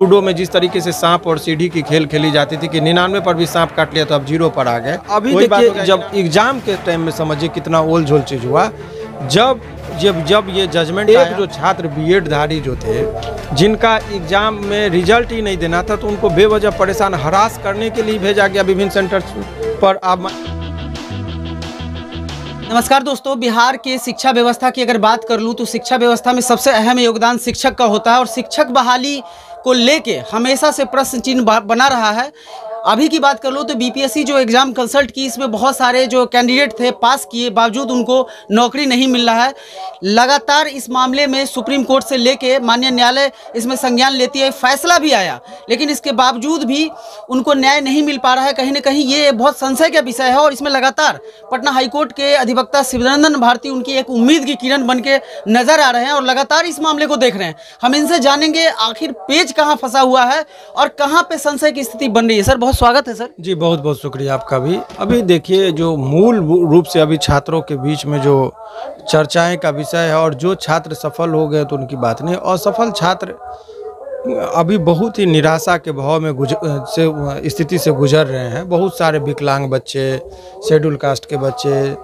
Ludo में जिस तरीके से सांप और सीढ़ी की खेल खेली जाती थी कि 99 पर भी सांप काट लिया तो अब 0 पर आ गए। अभी देखिए जब एग्जाम के टाइम में समझिए कितना ओल झोल चीज हुआ। जब जब जब ये जजमेंट एक जो छात्र बीएड धारी जो थे जिनका एग्जाम में रिजल्ट ही नहीं देना था तो उनको बेवजह परेशान हरास करने के लिए भेजा गया विभिन्न सेंटर्स पर। आप नमस्कार दोस्तों, बिहार के शिक्षा व्यवस्था की अगर बात कर लूँ तो शिक्षा व्यवस्था में सबसे अहम योगदान शिक्षक का होता है और शिक्षक बहाली को लेके हमेशा से प्रश्न चिन्ह बना रहा है। अभी की बात कर लो तो बीपीएससी जो एग्ज़ाम कंसल्ट की, इसमें बहुत सारे जो कैंडिडेट थे पास किए बावजूद उनको नौकरी नहीं मिल रहा है। लगातार इस मामले में सुप्रीम कोर्ट से लेके माननीय न्यायालय इसमें संज्ञान लेती है, फैसला भी आया, लेकिन इसके बावजूद भी उनको न्याय नहीं मिल पा रहा है। कहीं ना कहीं ये बहुत संशय का विषय है और इसमें लगातार पटना हाईकोर्ट के अधिवक्ता शिवनंदन भारती उनकी एक उम्मीद की किरण बन के नजर आ रहे हैं और लगातार इस मामले को देख रहे हैं। हम इनसे जानेंगे आखिर पेच कहाँ फंसा हुआ है और कहाँ पे संशय की स्थिति बन रही है। सर, बहुत स्वागत है सर। जी, बहुत बहुत शुक्रिया आपका भी। अभी देखिए जो मूल रूप से अभी छात्रों के बीच में जो चर्चाएं का विषय है और जो छात्र सफल हो गए तो उनकी बात नहीं, असफल छात्र अभी बहुत ही निराशा के भाव में स्थिति से गुजर रहे हैं। बहुत सारे विकलांग बच्चे, शेड्यूल कास्ट के बच्चे,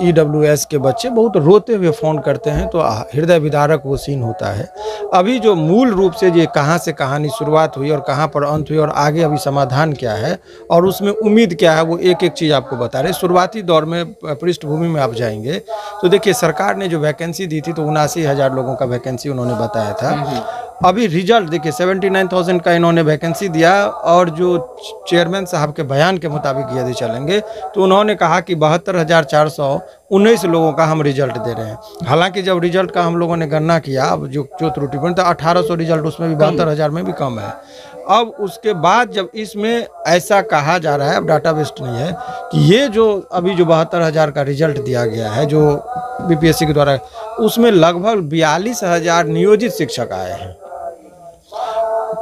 ईडब्ल्यूएस के बच्चे बहुत रोते हुए फ़ोन करते हैं तो हृदय विदारक वो सीन होता है। अभी जो मूल रूप से ये कहाँ से कहानी शुरुआत हुई और कहाँ पर अंत हुई और आगे अभी समाधान क्या है और उसमें उम्मीद क्या है, वो एक एक चीज़ आपको बता रहे। शुरुआती दौर में पृष्ठभूमि में आप जाएंगे तो देखिए सरकार ने जो वैकेंसी दी थी तो 79,000 लोगों का वैकेंसी उन्होंने बताया था। अभी रिजल्ट देखिए 79,000 का इन्होंने वैकेंसी दिया और जो चेयरमैन साहब के बयान के मुताबिक यदि चलेंगे तो उन्होंने कहा कि 72,419 लोगों का हम रिजल्ट दे रहे हैं। हालांकि जब रिजल्ट का हम लोगों ने गणना किया, अब जो त्रुटिपूर्ण था 1800 रिजल्ट, उसमें भी 72,000 में भी कम है। अब उसके बाद जब इसमें ऐसा कहा जा रहा है, अब डाटा बेस्ड नहीं है, कि ये जो अभी जो 72,000 का रिजल्ट दिया गया है जो बीपीएससी के द्वारा, उसमें लगभग 42,000 नियोजित शिक्षक आए हैं।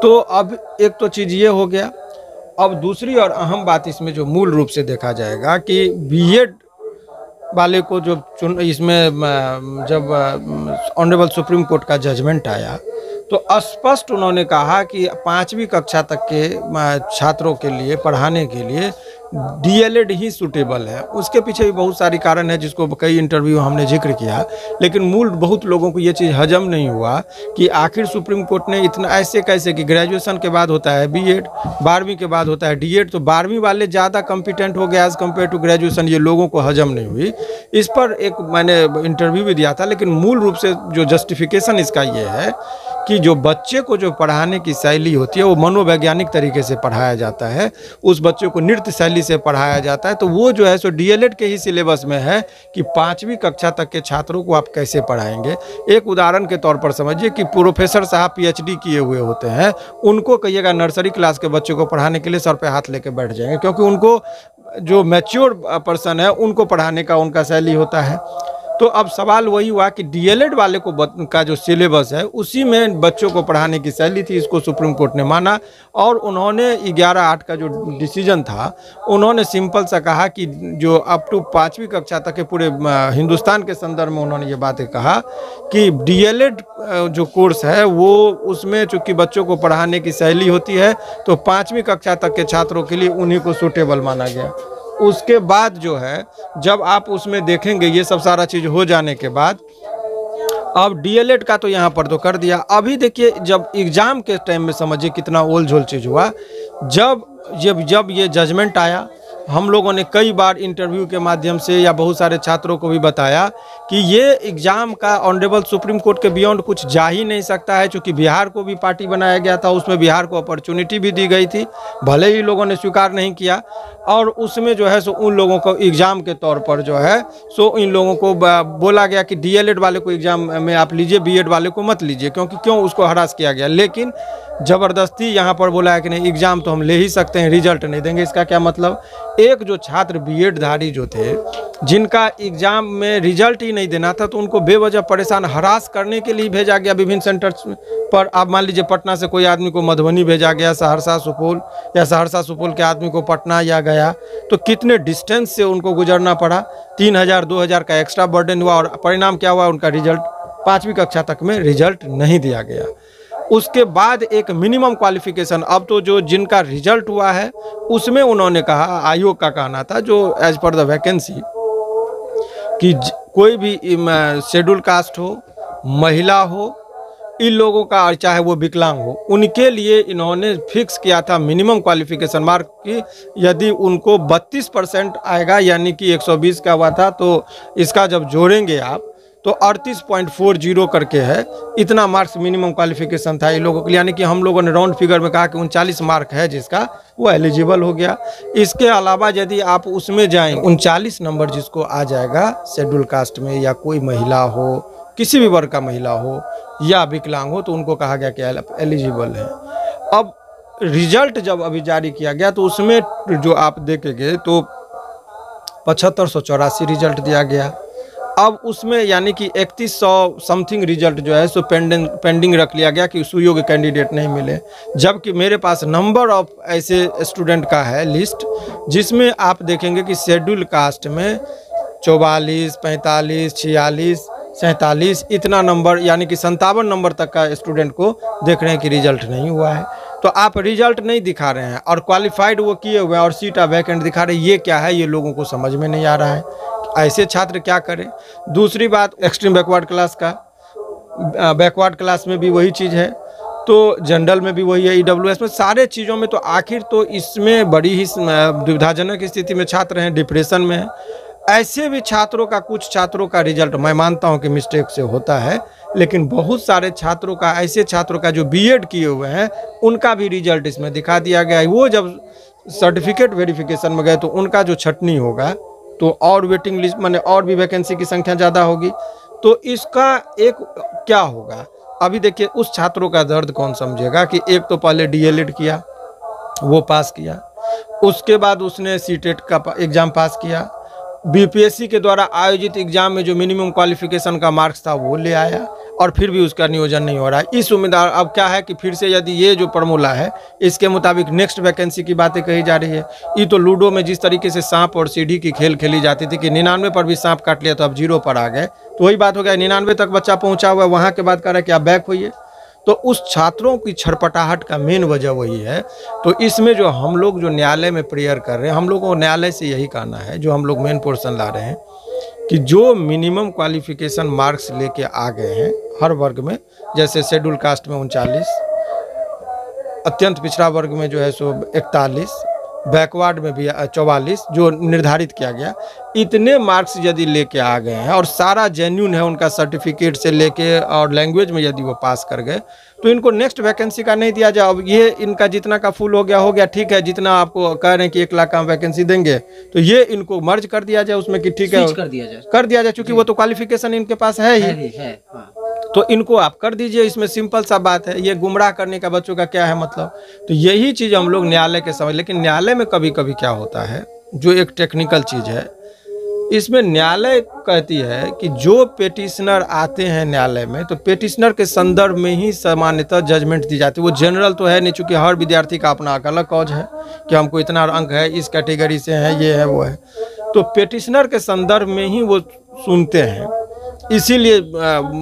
तो अब एक तो चीज़ ये हो गया। अब दूसरी और अहम बात इसमें जो मूल रूप से देखा जाएगा कि बीएड वाले को जो इसमें जब ऑनरेबल सुप्रीम कोर्ट का जजमेंट आया तो स्पष्ट उन्होंने कहा कि 5वीं कक्षा तक के छात्रों के लिए पढ़ाने के लिए डीएलएड ही सूटेबल है। उसके पीछे भी बहुत सारी कारण है जिसको कई इंटरव्यू हमने जिक्र किया, लेकिन मूल बहुत लोगों को ये चीज़ हजम नहीं हुआ कि आखिर सुप्रीम कोर्ट ने इतना ऐसे कैसे कि ग्रेजुएशन के बाद होता है बीएड, 12वीं के बाद होता है डीएड, तो 12वीं वाले ज़्यादा कॉम्पिटेंट हो गया एज़ कम्पेयर टू ग्रेजुएशन। ये लोगों को हजम नहीं हुई। इस पर एक मैंने इंटरव्यू भी दिया था, लेकिन मूल रूप से जो जस्टिफिकेशन इसका ये है कि जो बच्चे को जो पढ़ाने की शैली होती है वो मनोवैज्ञानिक तरीके से पढ़ाया जाता है, उस बच्चे को नृत्य शैली से पढ़ाया जाता है। तो वो जो है सो डीएलएड के ही सिलेबस में है कि 5वीं कक्षा तक के छात्रों को आप कैसे पढ़ाएंगे। एक उदाहरण के तौर पर समझिए कि प्रोफेसर साहब पीएचडी किए हुए होते हैं, उनको कहिएगा नर्सरी क्लास के बच्चे को पढ़ाने के लिए सर पे हाथ लेके बैठ जाएंगे, क्योंकि उनको जो मैच्योर पर्सन है उनको पढ़ाने का उनका शैली होता है। तो अब सवाल वही हुआ कि डीएलएड वाले को का जो सिलेबस है उसी में बच्चों को पढ़ाने की शैली थी। इसको सुप्रीम कोर्ट ने माना और उन्होंने 11/8 का जो डिसीजन था उन्होंने सिंपल सा कहा कि जो अप टू 5वीं कक्षा तक के पूरे हिंदुस्तान के संदर्भ में उन्होंने ये बातें कहा कि डीएलएड जो कोर्स है वो उसमें चूँकि बच्चों को पढ़ाने की शैली होती है तो 5वीं कक्षा तक के छात्रों के लिए उन्हीं को सूटेबल माना गया। उसके बाद जो है जब आप उसमें देखेंगे ये सब सारा चीज़ हो जाने के बाद अब डीएलएड का तो यहाँ पर तो कर दिया। अभी देखिए जब एग्ज़ाम के टाइम में समझिए कितना ओल झोल चीज़ हुआ। जब ये जजमेंट आया, हम लोगों ने कई बार इंटरव्यू के माध्यम से या बहुत सारे छात्रों को भी बताया कि ये एग्ज़ाम का ऑनरेबल सुप्रीम कोर्ट के बियॉन्ड कुछ जा ही नहीं सकता है, क्योंकि बिहार को भी पार्टी बनाया गया था, उसमें बिहार को अपॉर्चुनिटी भी दी गई थी, भले ही लोगों ने स्वीकार नहीं किया। और उसमें जो है सो उन लोगों को एग्ज़ाम के तौर पर जो है सो इन लोगों को बोला गया कि डीएलएड वाले को एग्ज़ाम में आप लीजिए, बीएड वाले को मत लीजिए, क्यों उसको हरास किया गया। लेकिन ज़बरदस्ती यहाँ पर बोला है कि नहीं एग्ज़ाम तो हम ले ही सकते हैं, रिजल्ट नहीं देंगे। इसका क्या मतलब? एक जो छात्र बीएड धारी जो थे जिनका एग्ज़ाम में रिजल्ट ही नहीं देना था तो उनको बेवजह परेशान हरास करने के लिए भेजा गया विभिन्न सेंटर्स पर। आप मान लीजिए पटना से कोई आदमी को मधुबनी भेजा गया, सहरसा सुपौल, या सहरसा सुपौल के आदमी को पटना या गया, तो कितने डिस्टेंस से उनको गुजरना पड़ा। 3,000 2,000 का एक्स्ट्रा बर्डन हुआ और परिणाम क्या हुआ? उनका रिजल्ट 5वीं कक्षा तक में रिजल्ट नहीं दिया गया। उसके बाद एक मिनिमम क्वालिफिकेशन, अब तो जो जिनका रिजल्ट हुआ है उसमें उन्होंने कहा, आयोग का कहना था जो एज पर द वैकेंसी कि कोई भी शेड्यूल कास्ट हो, महिला हो, इन लोगों का, और चाहे वो विकलांग हो, उनके लिए इन्होंने फिक्स किया था मिनिमम क्वालिफिकेशन मार्क की यदि उनको 32% आएगा, यानी कि 120 का हुआ था, तो इसका जब जोड़ेंगे आप तो 38.40 करके है, इतना मार्क्स मिनिमम क्वालिफिकेशन था इन लोगों के लिए, यानी कि हम लोगों ने राउंड फिगर में कहा कि 39 मार्क है जिसका, वो एलिजिबल हो गया। इसके अलावा यदि आप उसमें जाएं, 39 नंबर जिसको आ जाएगा शेड्यूल कास्ट में, या कोई महिला हो, किसी भी वर्ग का महिला हो या विकलांग हो, तो उनको कहा गया कि एलिजिबल है। अब रिजल्ट जब अभी जारी किया गया तो उसमें जो आप देखेंगे तो 7584 रिजल्ट दिया गया। अब उसमें यानी कि 3100 समथिंग रिजल्ट जो है सो पेंडिंग रख लिया गया कि सुयोग्य कैंडिडेट नहीं मिले, जबकि मेरे पास नंबर ऑफ ऐसे स्टूडेंट का है लिस्ट, जिसमें आप देखेंगे कि शेड्यूल कास्ट में 44, 45, 46, 47 इतना नंबर, यानी कि 57 नंबर तक का स्टूडेंट को देख रहे हैं कि रिजल्ट नहीं हुआ है। तो आप रिजल्ट नहीं दिखा रहे हैं और क्वालिफाइड वो किए हुए हैं और सीट वैकेंट दिखा रहे हैं, ये क्या है, ये लोगों को समझ में नहीं आ रहा है। ऐसे छात्र क्या करें। दूसरी बात, एक्सट्रीम बैकवर्ड क्लास का, बैकवर्ड क्लास में भी वही चीज़ है, तो जनरल में भी वही है, EWS में, सारे चीज़ों में। तो आखिर तो इसमें बड़ी ही दुविधाजनक स्थिति में छात्र हैं, डिप्रेशन में है। ऐसे भी छात्रों का, कुछ छात्रों का रिजल्ट मैं मानता हूं कि मिस्टेक से होता है, लेकिन बहुत सारे छात्रों का, ऐसे छात्रों का जो बीएड किए हुए हैं, उनका भी रिजल्ट इसमें दिखा दिया गया है। वो जब सर्टिफिकेट वेरिफिकेशन में गए तो उनका जो छटनी होगा तो और वेटिंग लिस्ट, माने और भी वैकेंसी की संख्या ज़्यादा होगी। तो इसका एक क्या होगा, अभी देखिए उस छात्रों का दर्द कौन समझेगा कि एक तो पहले DLED किया, वो पास किया, उसके बाद उसने सीटेट का एग्ज़ाम पास किया, BPSC के द्वारा आयोजित एग्जाम में जो मिनिमम क्वालिफिकेशन का मार्क्स था वो ले आया, और फिर भी उसका नियोजन नहीं हो रहा है। इस उम्मीदवार, अब क्या है कि फिर से यदि ये जो फॉर्मूला है इसके मुताबिक नेक्स्ट वैकेंसी की बातें कही जा रही है। ये तो लूडो में जिस तरीके से सांप और सीढ़ी की खेल खेली जाती थी कि 99 पर भी सांप काट लिया तो अब 0 पर आ गए, तो वही बात हो गया, 99 तक बच्चा पहुँचा हुआ है, वहाँ के बाद कह रहा है कि आप बैक होइए। तो उस छात्रों की छटपटाहट का मेन वजह वही है। तो इसमें जो हम लोग जो न्यायालय में प्रेयर कर रहे हैं, हम लोगों को न्यायालय से यही कहना है, जो हम लोग मेन पोर्शन ला रहे हैं, कि जो मिनिमम क्वालिफिकेशन मार्क्स लेके आ गए हैं हर वर्ग में, जैसे शेड्यूल कास्ट में 39, अत्यंत पिछड़ा वर्ग में जो है सो 41, बैकवर्ड में भी 44 जो निर्धारित किया गया, इतने मार्क्स यदि लेके आ गए हैं और सारा जेन्यून है उनका सर्टिफिकेट से लेके, और लैंग्वेज में यदि वो पास कर गए, तो इनको नेक्स्ट वैकेंसी का नहीं दिया जाए। अब ये इनका जितना का फुल हो गया, ठीक है, जितना आपको कह रहे हैं कि 1 लाख का वैकेंसी देंगे, तो ये इनको मर्ज कर दिया जाए उसमें कि ठीक है, कर दिया जाए, क्योंकि वो तो क्वालिफिकेशन इनके पास है ही, तो इनको आप कर दीजिए। इसमें सिंपल सा बात है, ये गुमराह करने का बच्चों का क्या है मतलब। तो यही चीज़ हम लोग न्यायालय के समझ, लेकिन न्यायालय में कभी कभी क्या होता है, जो एक टेक्निकल चीज़ है, इसमें न्यायालय कहती है कि जो पेटिशनर आते हैं न्यायालय में, तो पेटिशनर के संदर्भ में ही सामान्यतः जजमेंट दी जाती है। वो जनरल तो है नहीं, चूँकि हर विद्यार्थी का अपना अलग कॉज है कि हमको इतना अंक है, इस कैटेगरी से है, ये है, वो है, तो पेटिशनर के संदर्भ में ही वो सुनते हैं। इसीलिए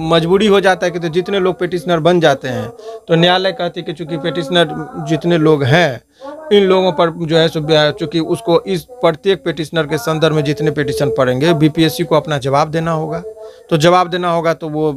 मजबूरी हो जाता है कि तो जितने लोग पेटिशनर बन जाते हैं, तो न्यायालय कहती है कि चूँकि पेटिशनर जितने लोग हैं, इन लोगों पर जो है सो चूँकि उसको इस प्रत्येक पेटिशनर के संदर्भ में जितने पेटिशन पढ़ेंगे, BPSC को अपना जवाब देना होगा। तो जवाब देना होगा तो वो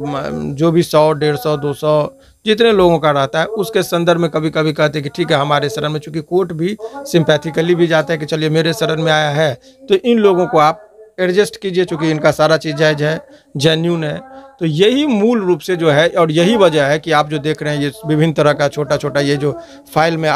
जो भी 100, 150, 200 जितने लोगों का रहता है, उसके संदर्भ में कभी कभी कहते हैं कि ठीक है हमारे शरण में, चूँकि कोर्ट भी सिंपैथिकली भी जाता है कि चलिए मेरे शरण में आया है, तो इन लोगों को आप एडजस्ट कीजिए, चूँकि इनका सारा चीज़ जायज है, जेन्यून है। तो यही मूल रूप से जो है, और यही वजह है कि आप जो देख रहे हैं ये विभिन्न तरह का छोटा छोटा, ये जो फाइल में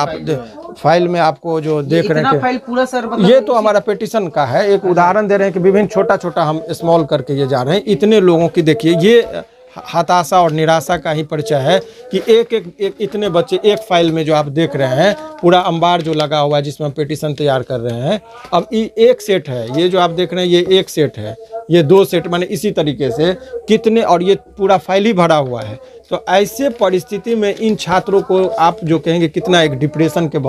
आपको जो देख रहे हैं, फाइल पूरा सर, मतलब ये तो हमारा पेटिशन का है। एक उदाहरण दे रहे हैं कि विभिन्न छोटा छोटा हम स्मॉल करके ये जा रहे हैं। इतने लोगों की देखिए, ये हताशा और निराशा का ही परिचय है कि एक इतने बच्चे एक फाइल में जो आप देख रहे हैं, पूरा अंबार जो लगा हुआ है जिसमें हम पेटिशन तैयार कर रहे हैं। अब ये एक सेट है, ये जो आप देख रहे हैं ये एक सेट है, ये 2 सेट, माने इसी तरीके से कितने, और ये पूरा फाइल ही भरा हुआ है। तो ऐसे परिस्थिति में इन छात्रों को आप जो कहेंगे कितना एक डिप्रेशन के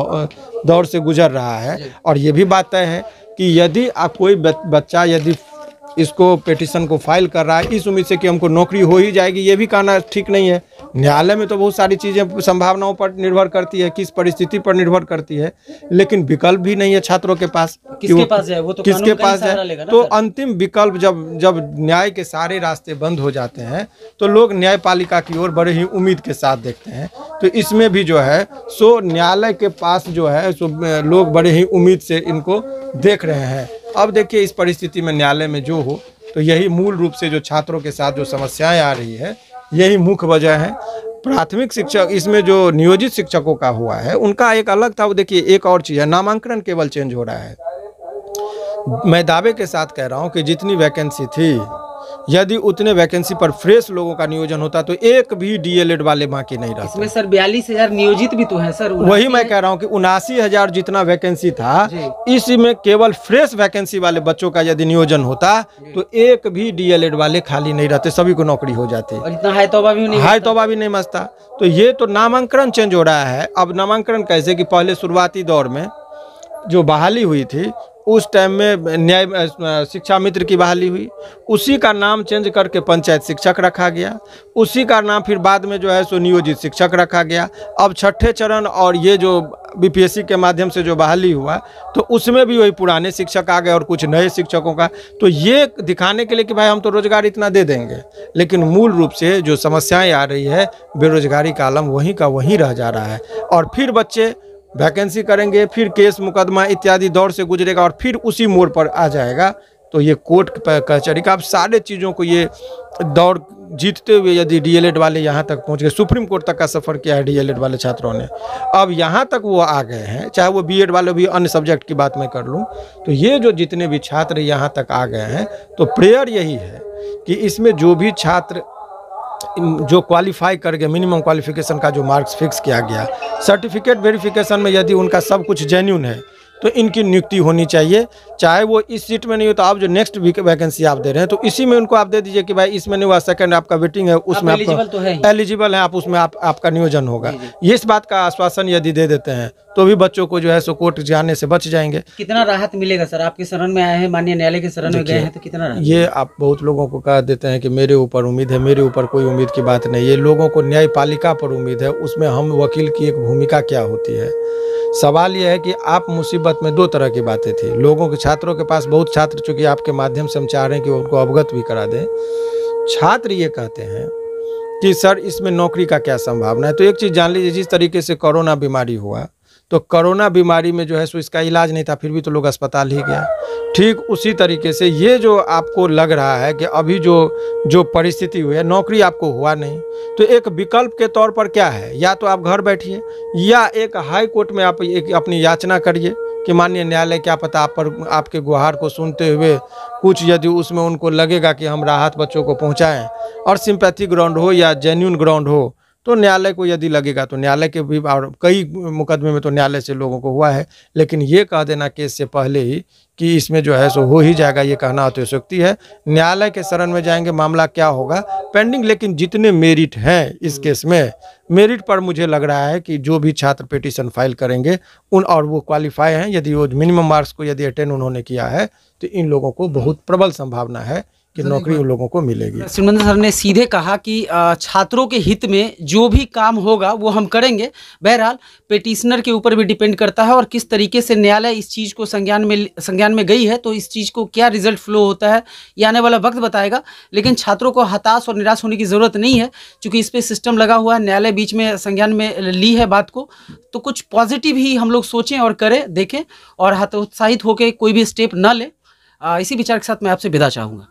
दौर से गुजर रहा है। और ये भी बात तय है कि यदि आप कोई बच्चा यदि इसको पेटिशन को फाइल कर रहा है इस उम्मीद से कि हमको नौकरी हो ही जाएगी, ये भी कहना ठीक नहीं है। न्यायालय में तो बहुत सारी चीज़ें संभावनाओं पर निर्भर करती है, किस परिस्थिति पर निर्भर करती है, लेकिन विकल्प भी नहीं है छात्रों के पास। किसके पास जाए, वो तो किसके कानून का ही पास सहारा जाए? लेगा ना तो सर। अंतिम विकल्प जब न्याय के सारे रास्ते बंद हो जाते हैं तो लोग न्यायपालिका की ओर बड़े ही उम्मीद के साथ देखते हैं। तो इसमें भी जो है सो न्यायालय के पास जो है सो लोग बड़े ही उम्मीद से इनको देख रहे हैं। अब देखिए इस परिस्थिति में न्यायालय में जो हो, तो यही मूल रूप से जो छात्रों के साथ जो समस्याएं आ रही है, यही मुख्य वजह है। प्राथमिक शिक्षक इसमें जो नियोजित शिक्षकों का हुआ है उनका एक अलग था। वो देखिए एक और चीज़ है, नामांकन केवल चेंज हो रहा है। मैं दावे के साथ कह रहा हूँ कि जितनी वैकेंसी थी, यदि उतने वैकेंसी पर फ्रेश लोगों का नियोजन होता तो एक भी डीएलएड वाले बाकी नहीं रहते। इसमें सर 42,000 नियोजित भी तो हैं सर। वही मैं कह रहा हूँ कि 79,000 जितना वैकेंसी था, इसमें केवल फ्रेश वैकेंसी वाले बच्चों का यदि नियोजन होता तो एक भी डीएलएड वाले खाली नहीं रहते, सभी को नौकरी हो जाती। और इतना हाई तौबा भी नहीं मचता। तो ये तो नामांकन चेंज हो रहा है। अब नामांकन कैसे कि पहले शुरुआती दौर में जो बहाली हुई थी उस टाइम में न्याय शिक्षा मित्र की बहाली हुई, उसी का नाम चेंज करके पंचायत शिक्षक रखा गया, उसी का नाम फिर बाद में जो है सो नियोजित शिक्षक रखा गया। अब छठे चरण और ये जो बीपीएससी के माध्यम से जो बहाली हुआ तो उसमें भी वही पुराने शिक्षक आ गए और कुछ नए शिक्षकों का। तो ये दिखाने के लिए कि भाई हम तो रोजगार इतना दे देंगे, लेकिन मूल रूप से जो समस्याएं आ रही है, बेरोजगारी का आलम वहीं का वहीं रह जा रहा है। और फिर बच्चे वैकेंसी करेंगे, फिर केस मुकदमा इत्यादि दौर से गुजरेगा और फिर उसी मोड़ पर आ जाएगा। तो ये कोर्ट कचहरी का अब सारे चीज़ों को ये दौड़ जीतते हुए यदि डीएलएड वाले यहाँ तक पहुँच गए, सुप्रीम कोर्ट तक का सफ़र किया है डीएलएड वाले छात्रों ने, अब यहाँ तक वो आ गए हैं, चाहे वो बीएड वाले भी अन्य सब्जेक्ट की बात मैं कर लूँ, तो ये जो जितने भी छात्र यहाँ तक आ गए हैं, तो प्रेयर यही है कि इसमें जो भी छात्र जो क्वालिफाई कर गए, मिनिमम क्वालिफिकेशन का जो मार्क्स फिक्स किया गया, सर्टिफिकेट वेरिफिकेशन में यदि उनका सब कुछ जेन्युइन है तो इनकी नियुक्ति होनी चाहिए। चाहे वो इस सीट में नहीं हो तो आप जो नेक्स्ट वैकेंसी आप दे रहे हैं तो इसी में उनको आप दे दीजिए कि भाई इसमें नहीं हुआ, सेकंड आपका वेटिंग है, उसमें आप एलिजिबल है, आप उसमें आपका नियोजन होगा। ये इस बात का आश्वासन यदि दे देते हैं तो भी बच्चों को जो है सो कोर्ट जाने से बच जाएंगे। कितना राहत मिलेगा सर? आपके शरण में आए हैं, माननीय न्यायालय के शरण में गए हैं, तो कितना राहत? ये आप बहुत लोगों को कह देते हैं कि मेरे ऊपर उम्मीद है, मेरे ऊपर कोई उम्मीद की बात नहीं। ये लोगों को न्यायपालिका पर उम्मीद है, उसमें हम वकील की एक भूमिका क्या होती है। सवाल यह है कि आप मुसीबत में दो तरह की बातें थी लोगों के, छात्रों के पास बहुत छात्र, चूंकि आपके माध्यम से हम चाह रहे हैं कि उनको अवगत भी करा दें। छात्र ये कहते हैं कि सर इसमें नौकरी का क्या संभावना है। तो एक चीज़ जान लीजिए, जिस तरीके से कोरोना बीमारी हुआ तो कोरोना बीमारी में जो है सो इसका इलाज नहीं था, फिर भी तो लोग अस्पताल ही गया। ठीक उसी तरीके से ये जो आपको लग रहा है कि अभी जो परिस्थिति हुई है, नौकरी आपको हुआ नहीं, तो एक विकल्प के तौर पर क्या है, या तो आप घर बैठिए या एक हाई कोर्ट में आप एक अपनी याचना करिए कि माननीय न्यायालय क्या पता आप पर आपके गुहार को सुनते हुए कुछ यदि उसमें उनको लगेगा कि हम राहत बच्चों को पहुँचाएँ और सिंपैथी ग्राउंड हो या जेन्युइन ग्राउंड हो, तो न्यायालय को यदि लगेगा तो न्यायालय के भी, और कई मुकदमे में तो न्यायालय से लोगों को हुआ है। लेकिन ये कह देना केस से पहले ही कि इसमें जो है सो हो ही जाएगा, ये कहना अतिशयोक्ति है। न्यायालय के शरण में जाएंगे, मामला क्या होगा पेंडिंग। लेकिन जितने मेरिट हैं इस केस में, मेरिट पर मुझे लग रहा है कि जो भी छात्र पिटीशन फाइल करेंगे उन, और वो क्वालिफाई हैं, यदि वो मिनिमम मार्क्स को यदि अटेन उन्होंने किया है, तो इन लोगों को बहुत प्रबल संभावना है कि नौकरी उन लोगों को मिलेगी। सिमरन सर ने सीधे कहा कि छात्रों के हित में जो भी काम होगा वो हम करेंगे। बहरहाल पिटीशनर के ऊपर भी डिपेंड करता है और किस तरीके से न्यायालय इस चीज़ को संज्ञान में गई है, तो इस चीज़ को क्या रिजल्ट फ्लो होता है ये आने वाला वक्त बताएगा। लेकिन छात्रों को हताश और निराश होने की ज़रूरत नहीं है, क्योंकि इस पर सिस्टम लगा हुआ है, न्यायालय बीच में संज्ञान में ली है बात को, तो कुछ पॉजिटिव ही हम लोग सोचें और करें, देखें, और हतोत्साहित होकर कोई भी स्टेप न लें। इसी विचार के साथ मैं आपसे विदा चाहूँगा।